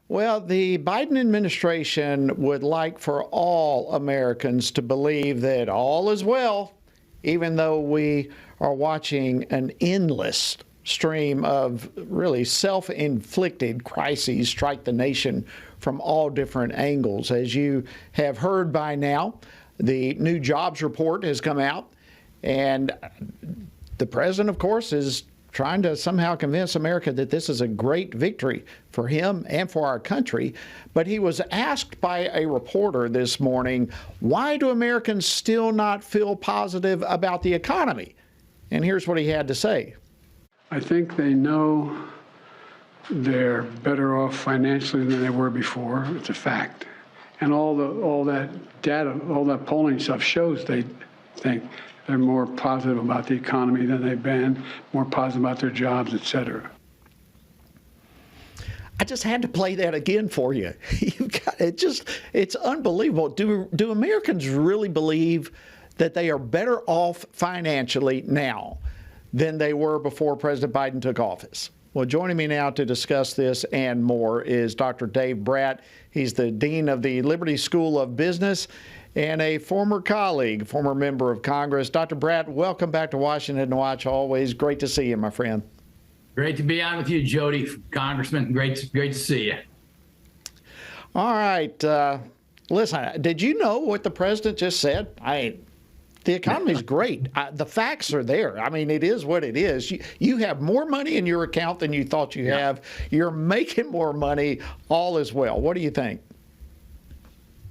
Well, the Biden administration would like for all Americans to believe that all is well, even though we are watching an endless stream of really self-inflicted crises strike the nation from all different angles. As you have heard by now, the new jobs report has come out, and the president, of course, is trying to somehow convince America that this is a great victory for him and for our country. But he was asked by a reporter this morning, why do Americans still not feel positive about the economy? And here's what he had to say. I think they know they're better off financially than they were before. It's a fact. And all that data, all that polling stuff shows they think they're more positive about the economy than they've been, more positive about their jobs, et cetera. I just had to play that again for you. It's unbelievable. Do Americans really believe that they are better off financially now than they were before President Biden took office? Well, joining me now to discuss this and more is Dr. Dave Brat. He's the Dean of the Liberty School of Business and a former colleague, former member of Congress. Dr. Brat, welcome back to Washington Watch. Always great to see you, my friend. Great to be on with you, Jody, Congressman. Great to see you. All right. Listen, did you know what the president just said? The economy's great. The facts are there. I mean, it is what it is. You have more money in your account than you thought you have. You're making more money. All is well. What do you think?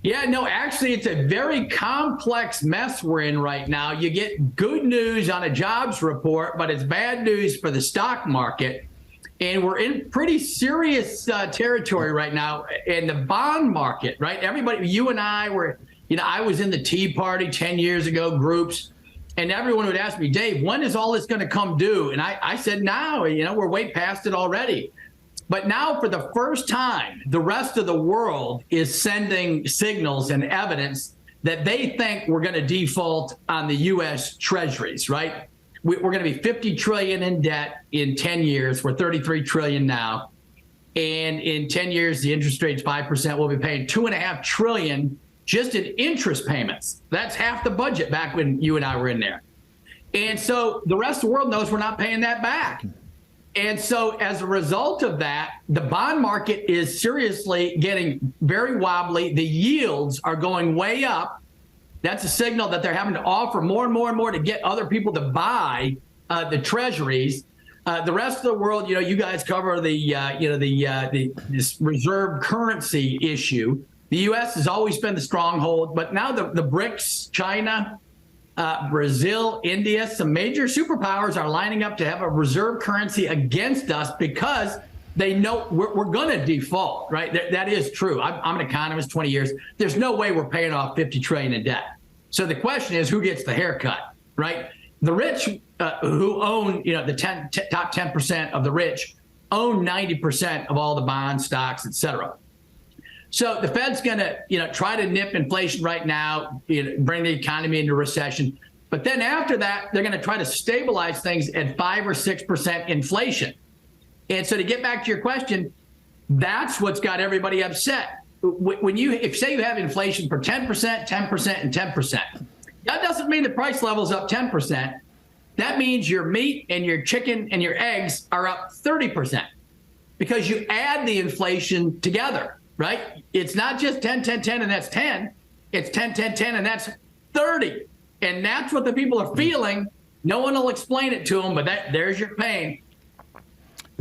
Yeah, no, actually, it's a very complex mess we're in right now. You get good news on a jobs report, but it's bad news for the stock market. And we're in pretty serious territory right now in the bond market, right? Everybody, you and I were, I was in the Tea Party 10 years ago groups, and everyone would ask me, Dave, when is all this going to come due? And I said, now, we're way past it already. But now, for the first time, the rest of the world is sending signals and evidence that they think we're going to default on the U.S. Treasuries, right? We're going to be $50 trillion in debt in 10 years. We're $33 trillion now. And in 10 years, the interest rate's 5%. We'll be paying $2.5 trillion just in interest payments. That's half the budget back when you and I were in there. And so the rest of the world knows we're not paying that back. And so as a result of that, the bond market is seriously getting very wobbly. The yields are going way up. That's a signal that they're having to offer more and more and more to get other people to buy the treasuries. The rest of the world, you guys cover this reserve currency issue. The U.S. has always been the stronghold, but now the BRICS, China, Brazil, India, some major superpowers are lining up to have a reserve currency against us because they know we're going to default, right? That is true. I'm an economist, 20 years. There's no way we're paying off $50 trillion in debt. So the question is, who gets the haircut, right? The rich who own, the top 10% of the rich own 90% of all the bonds, stocks, et cetera. So the Fed's going to, try to nip inflation right now, bring the economy into recession. But then after that, they're going to try to stabilize things at 5 or 6% inflation. And so to get back to your question, that's what's got everybody upset. When if say you have inflation for 10%, 10%, and 10%, that doesn't mean the price level's up 10%. That means your meat and your chicken and your eggs are up 30% because you add the inflation together. Right? It's not just 10, 10, 10, and that's 10. It's 10, 10, 10, and that's 30. And that's what the people are feeling. No one will explain it to them, but there's your pain.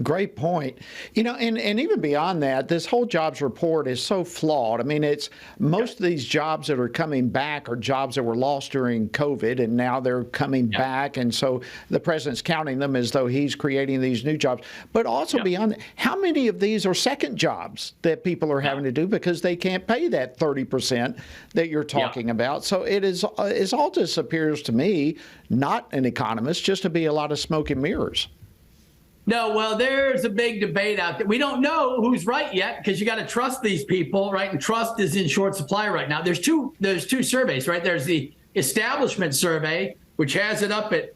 Great point. And even beyond that, this whole jobs report is so flawed. I mean, it's most of these jobs that are coming back are jobs that were lost during COVID, and now they're coming back. And so the president's counting them as though he's creating these new jobs. But also beyond that, how many of these are second jobs that people are having to do because they can't pay that 30% that you're talking about? So it all just appears to me, not an economist, just to be a lot of smoke and mirrors. No, well, there's a big debate out there. We don't know who's right yet because you got to trust these people, right? And trust is in short supply right now. There's two surveys, right? There's the establishment survey, which has it up at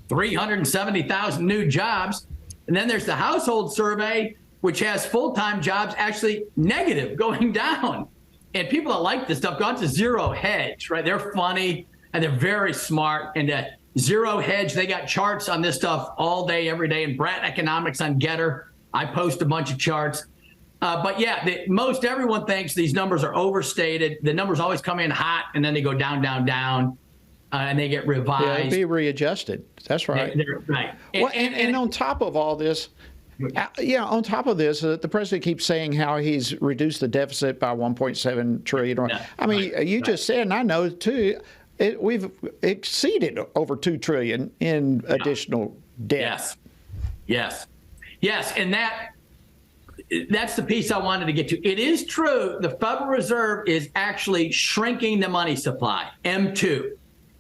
370,000 new jobs, and then there's the household survey, which has full-time jobs actually negative, going down. And people that like this stuff got to Zero Hedge, right? They're funny and they're very smart. And Zero Hedge, they got charts on this stuff all day, every day. And Brat Economics on Getter, I post a bunch of charts. But yeah, most everyone thinks these numbers are overstated. The numbers always come in hot and then they go down, down, down, and they get revised. Yeah, it'll be readjusted. That's right. They're right. Well, and on top of all this, on top of this, the president keeps saying how he's reduced the deficit by 1.7 trillion. Yeah, I mean, you just said, and I know too, we've exceeded over 2 trillion in additional debt. Yes, and that's the piece I wanted to get to. It is true the Federal Reserve is actually shrinking the money supply, M2,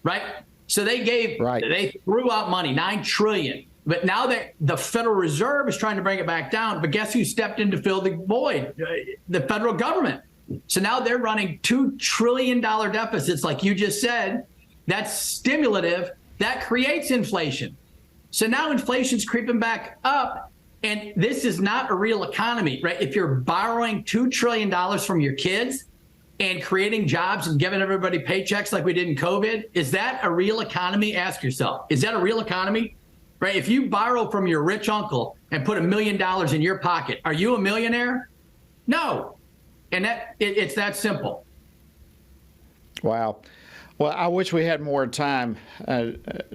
right? So they threw out money, 9 trillion. But now that the Federal Reserve is trying to bring it back down, but guess who stepped in to fill the void? The federal government. So now they're running $2 trillion deficits, like you just said. That's stimulative. That creates inflation. So now inflation's creeping back up, and this is not a real economy, right? If you're borrowing $2 trillion from your kids and creating jobs and giving everybody paychecks like we did in COVID, is that a real economy? Ask yourself. Is that a real economy? Right? If you borrow from your rich uncle and put $1 million in your pocket, are you a millionaire? No. And it's that simple. Wow. Well, I wish we had more time,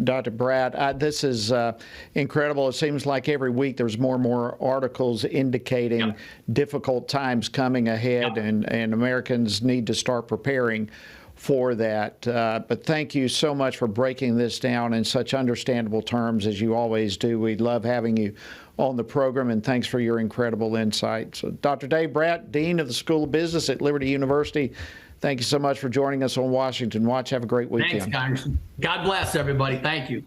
Dr. Brat. This is incredible. It seems like every week there's more and more articles indicating difficult times coming ahead, and Americans need to start preparing for that. But thank you so much for breaking this down in such understandable terms as you always do. We love having you on the program, and thanks for your incredible insight. So, Dr. Dave Brat, Dean of the School of Business at Liberty University, thank you so much for joining us on Washington Watch. Have a great weekend. Thanks, Congressman. God bless everybody. Thank you.